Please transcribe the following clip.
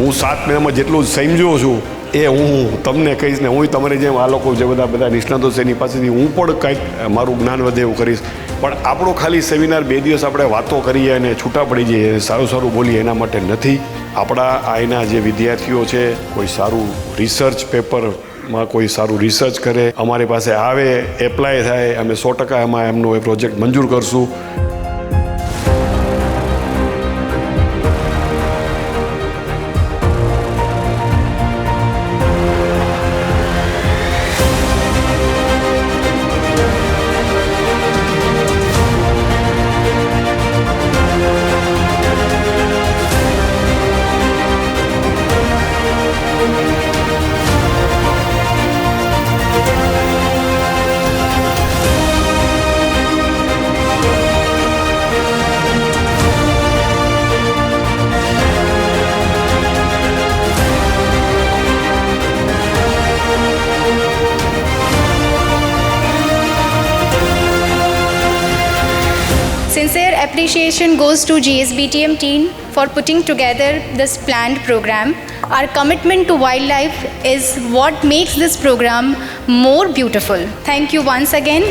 હું 7 મહિનામાં જેટલું સમજ્યો છું એ હું તમને કહીશ ને હું તમારી જેમ આ લોકો જે બધા નિષ્ણાતો છે એની પાસેથી હું પણ કંઈક મારું જ્ઞાન વધે એવું કરીશ. પણ આપણો ખાલી સેમિનાર 2 દિવસ આપણે વાતો કરીએ અને છૂટા પડી જઈએ, સારું બોલીએ એના માટે નથી. આપણા અહીંના જે વિદ્યાર્થીઓ છે કોઈ સારું રિસર્ચ પેપરમાં કોઈ સારું રિસર્ચ કરે, અમારી પાસે આવે, એપ્લાય થાય, અમે 100% એમાં એમનો એ પ્રોજેક્ટ મંજૂર કરશું. Sincere appreciation goes to GSBTM team for putting together this planned program. Our commitment to wildlife is what makes this program more beautiful. Thank you once again.